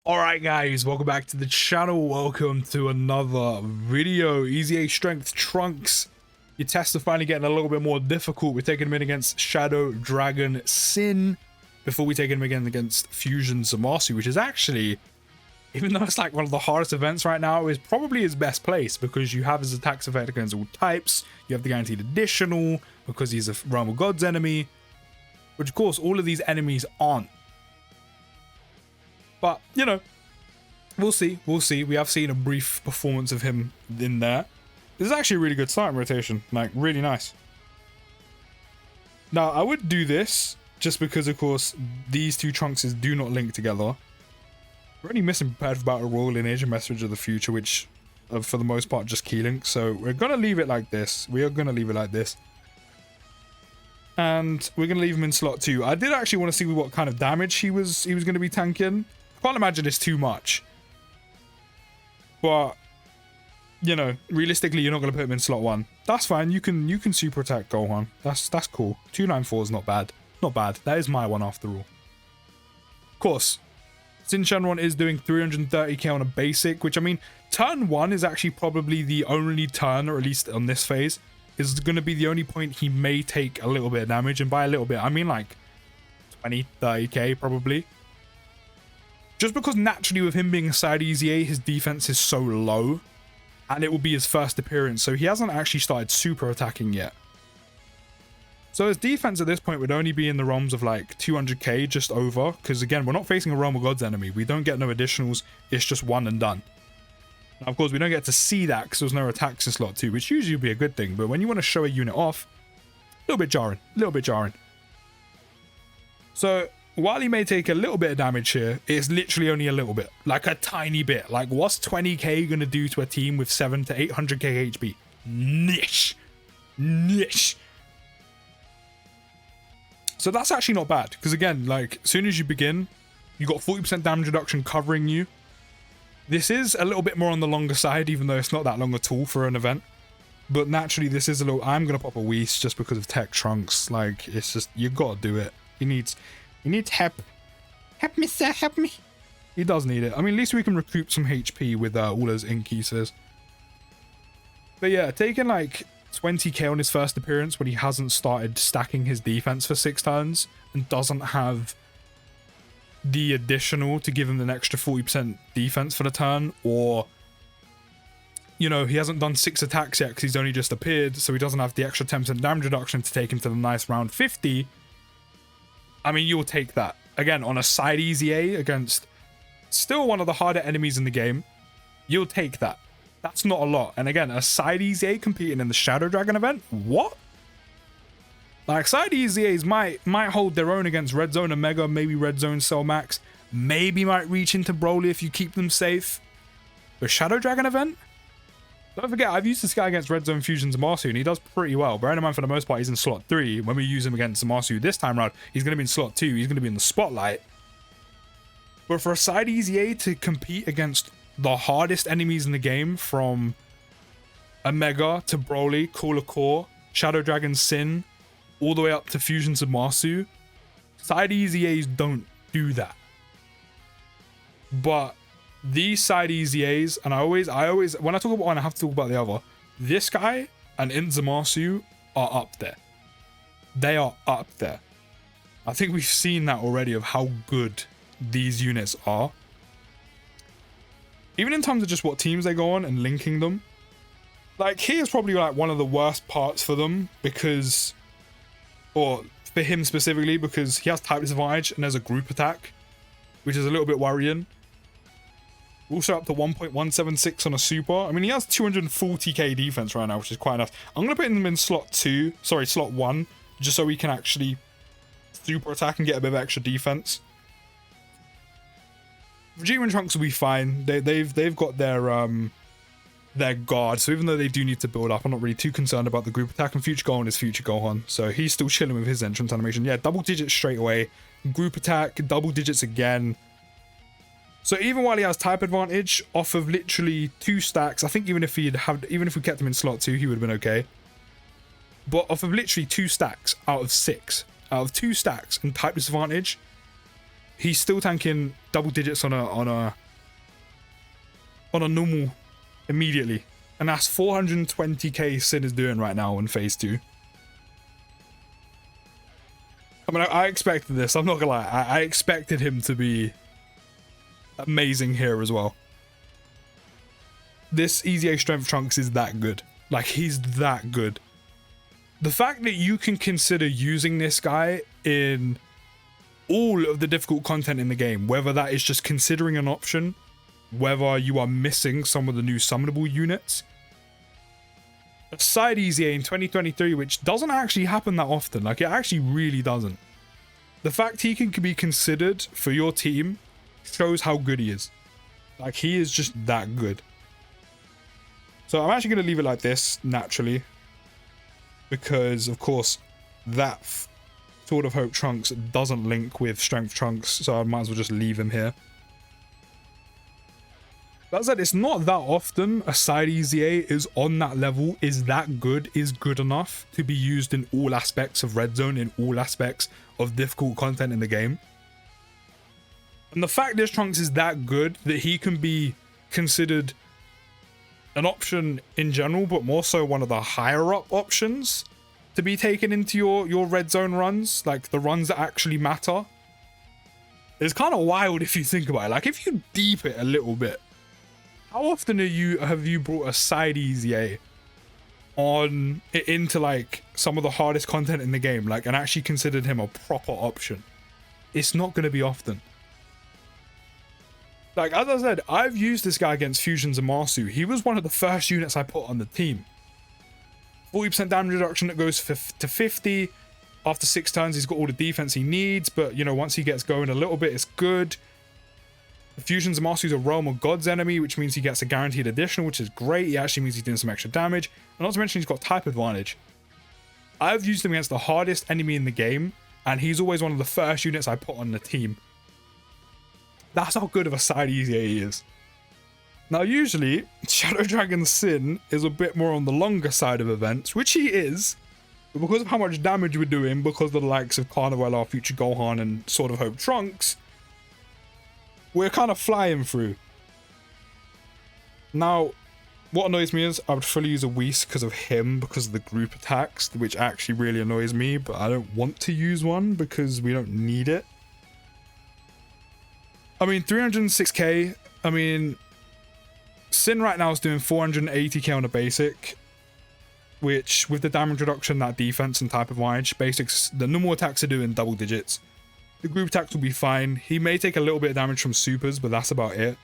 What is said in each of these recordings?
Alright guys, welcome back to the channel. Welcome to another video. EZA Strength Trunks. Your tests are finally getting a little bit more difficult. We're taking him in against Shadow Dragon SYN before we take him again against Fusion Zamasu, which is actually, even though it's like one of the hardest events right now, is probably his best place because you have his attacks effect against all types. You have the guaranteed additional because he's a Realm of Gods enemy, which of course all of these enemies aren't. But, you know, we'll see. We'll see. We have seen a brief performance of him in there. This is actually a really good starting rotation. Like, really nice. Now, I would do this just because, of course, these two Trunkses do not link together. We're only missing Prepared for Battle, Royal Lineage, and Messenger of the Future, which are, for the most part, just key links. So we're going to leave it like this. We are going to leave it like this. And we're going to leave him in slot 2. I did actually want to see what kind of damage he was going to be tanking. I can't imagine it's too much. But, you know, realistically, you're not going to put him in slot 1. That's fine. You can super attack Gohan. That's cool. 294 is not bad. Not bad. That is my one after all. Of course, SYN SHENRON is doing 330k on a basic, which, I mean, turn 1 is actually probably the only turn, or at least on this phase, is going to be the only point he may take a little bit of damage. And by a little bit, I mean like 20, 30k probably. Just because naturally with him being a side EZA, his defense is so low. And it will be his first appearance. So he hasn't actually started super attacking yet. So his defense at this point would only be in the realms of like 200k, just over. Because again, we're not facing a Realm of Gods enemy. We don't get no additionals. It's just one and done. Now, of course, we don't get to see that because there's no attacks in slot 2, which usually would be a good thing. But when you want to show a unit off, a little bit jarring. A little bit jarring. So while he may take a little bit of damage here, it's literally only a little bit. Like a tiny bit. Like, what's 20k going to do to a team with 7 to 800k HP? Niche. Niche. So that's actually not bad. Because again, like, as soon as you begin, you got 40% damage reduction covering you. This is a little bit more on the longer side, even though it's not that long at all for an event. But naturally, this is a little... I'm going to pop a Whis just because of Tech Trunks. Like, it's just... You got to do it. He needs help. Help me, sir. Help me. He does need it. I mean, at least we can recoup some HP with all those increases. But yeah, taking like 20k on his first appearance when he hasn't started stacking his defense for 6 turns and doesn't have the additional to give him an extra 40% defense for the turn, or, you know, he hasn't done 6 attacks yet because he's only just appeared, so he doesn't have the extra 10% damage reduction to take him to the nice round 50. I mean, you'll take that. Again, on a side EZA against still one of the harder enemies in the game, you'll take that. That's not a lot. And again, a side EZA competing in the Shadow Dragon event? What? Like, side EZAs might hold their own against Red Zone Omega, maybe Red Zone Cell Max, maybe might reach into Broly if you keep them safe. But Shadow Dragon event? Don't forget, I've used this guy against Red Zone Fusion Zamasu, and he does pretty well. Bearing in mind, for the most part, he's in slot 3. When we use him against Zamasu this time around, he's going to be in slot 2. He's going to be in the spotlight. But for a side EZA to compete against the hardest enemies in the game, from Omega to Broly, Cooler Core, Shadow Dragon SYN, all the way up to Fusion Zamasu, side EZAs don't do that. But these side EZAs, and I always, when I talk about one, I have to talk about the other. This guy and Zamasu are up there. They are up there. I think we've seen that already of how good these units are. Even in terms of just what teams they go on and linking them. Like, here's probably like one of the worst parts for them because, or for him specifically, because he has type disadvantage and there's a group attack, which is a little bit worrying. Also up to 1.176 on a super. I mean, he has 240k defense right now, which is quite enough. I'm going to put him in slot 1, just so we can actually super attack and get a bit of extra defense. Vegeta and Trunks will be fine. They've got their guard, so even though they do need to build up, I'm not really too concerned about the group attack. And Future Gohan is Future Gohan, so he's still chilling with his entrance animation. Yeah, double digits straight away. Group attack, double digits again. So even while he has type advantage off of literally 2 stacks, I think even if we kept him in slot 2, he would have been okay. But off of literally 2 stacks out of 6, out of 2 stacks and type disadvantage, he's still tanking double digits on a normal immediately. And that's 420k SYN is doing right now in phase 2. I mean, I expected this. I'm not gonna lie. I expected him to be amazing here as well. This EZA Strength Trunks is that good. Like, he's that good. The fact that you can consider using this guy in all of the difficult content in the game, whether that is just considering an option, whether you are missing some of the new summonable units, a side EZA in 2023, which doesn't actually happen that often. Like, it actually really doesn't. The fact he can be considered for your team shows how good he is. Like, he is just that good. So I'm actually going to leave it like this, naturally. Because, of course, that Sword of Hope Trunks doesn't link with Strength Trunks, so I might as well just leave him here. That said, it's not that often a side EZA is on that level, is that good, is good enough to be used in all aspects of Red Zone, in all aspects of difficult content in the game. And the fact this Trunks is that good that he can be considered an option in general, but more so one of the higher up options to be taken into your Red Zone runs, like the runs that actually matter, is kind of wild if you think about it. Like, if you deep it a little bit, how often have you brought a side EZA on into like some of the hardest content in the game, like, and actually considered him a proper option? It's not going to be often. Like, as I said, I've used this guy against Fusions and Marsu. He was one of the first units I put on the team. 40% damage reduction that goes to 50. After 6 turns, he's got all the defense he needs, but, you know, once he gets going a little bit, it's good. The Fusions and Marsu is a Realm of God's enemy, which means he gets a guaranteed additional, which is great. It actually means he's doing some extra damage. And not to mention, he's got type advantage. I've used him against the hardest enemy in the game, and he's always one of the first units I put on the team. That's how good of a side EZA he is. Now, usually, Shadow Dragon SYN is a bit more on the longer side of events, which he is. But because of how much damage we're doing, because of the likes of Carnival, Future Gohan, and Sword of Hope Trunks, we're kind of flying through. Now, what annoys me is I would fully use a Whis because of him, because of the group attacks, which actually really annoys me, but I don't want to use one because we don't need it. I mean, 306k, I mean, SYN right now is doing 480k on a basic, which with the damage reduction, that defense and type advantage, basics, the normal attacks are doing double digits. The group attacks will be fine. He may take a little bit of damage from supers, but that's about it.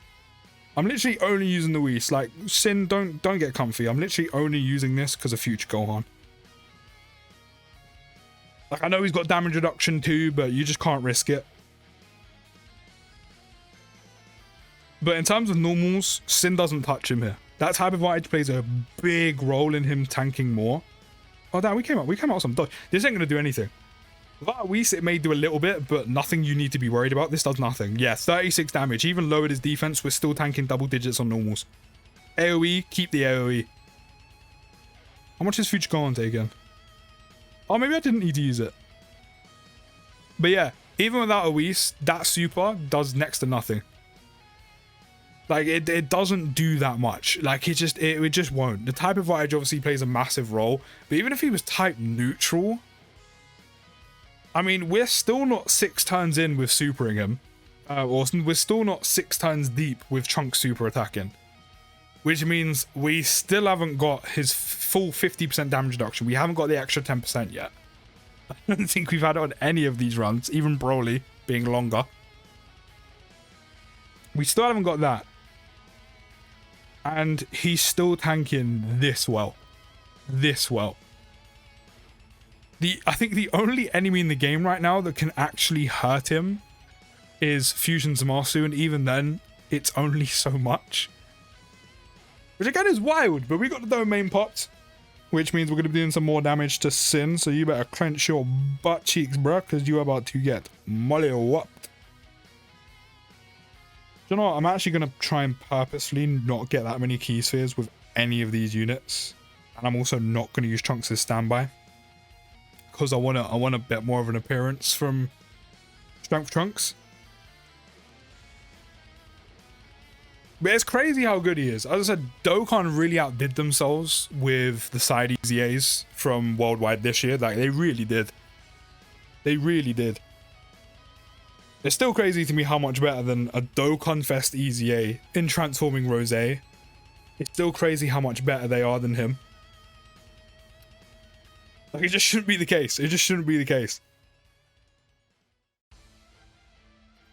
I'm literally only using the Whis. Like, SYN, don't get comfy. I'm literally only using this because of Future Gohan. Like, I know he's got damage reduction too, but you just can't risk it. But in terms of normals, SYN doesn't touch him here. That type of advantage plays a big role in him tanking more. Oh, damn, we came out with some dodge. This ain't going to do anything. Without Whis, it may do a little bit, but nothing you need to be worried about. This does nothing. Yeah, 36 damage. Even lowered his defense, we're still tanking double digits on normals. AoE, keep the AoE. How much is Future Gohan taking? Oh, maybe I didn't need to use it. But yeah, even without a Whis, that super does next to nothing. Like, it doesn't do that much. Like, it just won't. The type advantage obviously plays a massive role, but even if he was type neutral, I mean, we're still not 6 turns in with supering him. Or we're still not 6 turns deep with Trunks super attacking. Which means we still haven't got his full 50% damage reduction. We haven't got the extra 10% yet. I don't think we've had it on any of these runs, even Broly being longer. We still haven't got that. And he's still tanking this well. This well. I think the only enemy in the game right now that can actually hurt him is Fusion Zamasu, and even then, it's only so much. Which again is wild, but we got the domain popped, which means we're going to be doing some more damage to SYN, so you better clench your butt cheeks, bruh, because you're about to get molly-whopped. Do you know what? I'm actually going to try and purposely not get that many key spheres with any of these units, and I'm also not going to use Trunks as standby. Because I want a bit more of an appearance from Strength Trunks. But it's crazy how good he is. As I said, Dokkan really outdid themselves with the side EZAs from Worldwide this year. Like, they really did. They really did. It's still crazy to me how much better than a Dokkan Fest EZA in Transforming Rose. It's still crazy how much better they are than him. Like, it just shouldn't be the case. It just shouldn't be the case.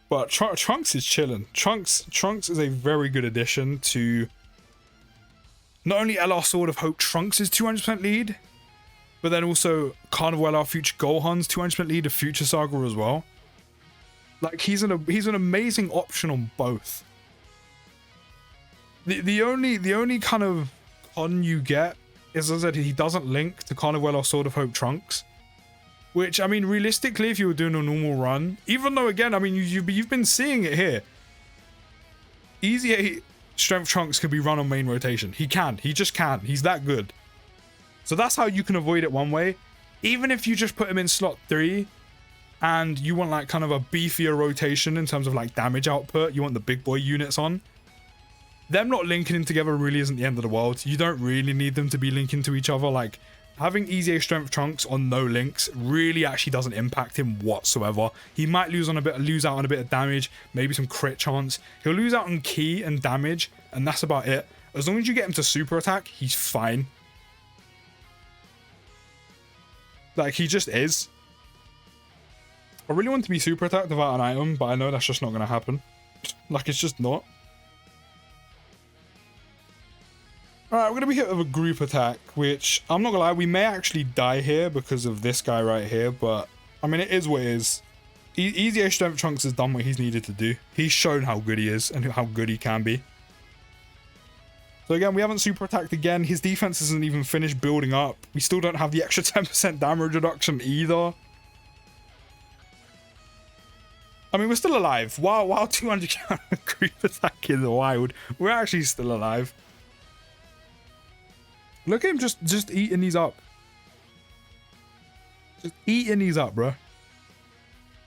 But Trunks is chilling. Trunks is a very good addition to not only LR Sword of Hope Trunks' 200% lead, but then also Carnival LR Future Gohan's 200% lead of Future Saga as well. Like, he's an amazing option on both. The only kind of con you get is, as I said, he doesn't link to Carnival LR Sword of Hope Trunks. Which, I mean, realistically, if you were doing a normal run, even though, again, I mean, you've been seeing it here. EZA Strength Trunks could be run on main rotation. He can. He just can. He's that good. So that's how you can avoid it one way. Even if you just put him in slot 3 and you want, like, kind of a beefier rotation in terms of, like, damage output, you want the big boy units on, them not linking in together really isn't the end of the world. You don't really need them to be linking to each other. Like, having EZA Strength Trunks on no links really actually doesn't impact him whatsoever. He might lose out on a bit of damage, maybe some crit chance. He'll lose out on ki and damage, and that's about it. As long as you get him to super attack, he's fine. Like, he just is. I really want to be super attacked without an item, but I know that's just not going to happen. Like, it's just not. Alright, we're going to be hit with a group attack, which, I'm not going to lie, we may actually die here because of this guy right here, but, I mean, it is what it is. EZA Strength Trunks has done what he's needed to do. He's shown how good he is and how good he can be. So again, we haven't super attacked again. His defense isn't even finished building up. We still don't have the extra 10% damage reduction either. I mean, we're still alive. While 200 group attack is wild, we're actually still alive. Look at him just eating these up. Just eating these up, bro.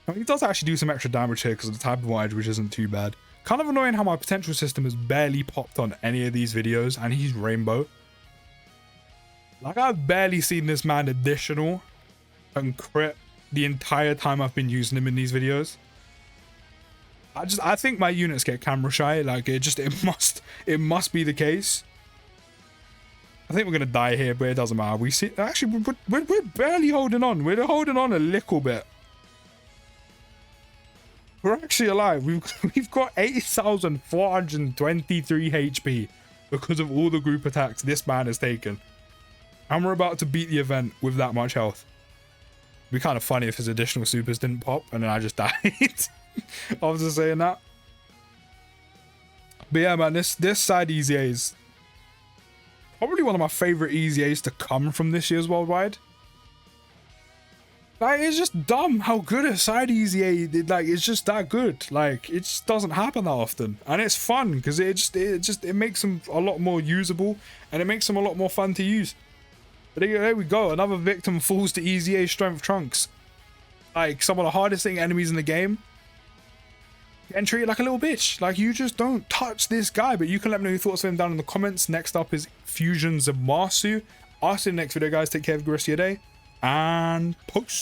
I mean, he does actually do some extra damage here because of the type of wide, which isn't too bad. Kind of annoying how my potential system has barely popped on any of these videos, and he's rainbow. Like, I've barely seen this man additional and crit the entire time I've been using him in these videos. I think my units get camera shy. Like, it must be the case. I think we're gonna die here, but it doesn't matter. We see, actually, we're barely holding on. We're holding on a little bit. We're actually alive. We've got 8,423 HP because of all the group attacks this man has taken, and we're about to beat the event with that much health. It'd be kind of funny if his additional supers didn't pop and then I just died after saying that. But yeah, man, this side EZA is probably one of my favorite EZAs to come from this year's Worldwide. Like, it's just dumb how good a side EZA, like, it's just that good. Like, it just doesn't happen that often, and it's fun because it makes them a lot more usable, and it makes them a lot more fun to use. But there we go, another victim falls to EZA Strength Trunks. Like, some of the hardest hitting enemies in the game, and treated like a little bitch. Like, you just don't touch this guy. But you can let me know your thoughts of him down in the comments. Next up is Fusion Zamasu. I'll see you in the next video, guys. Take care of the rest of your day, and peace.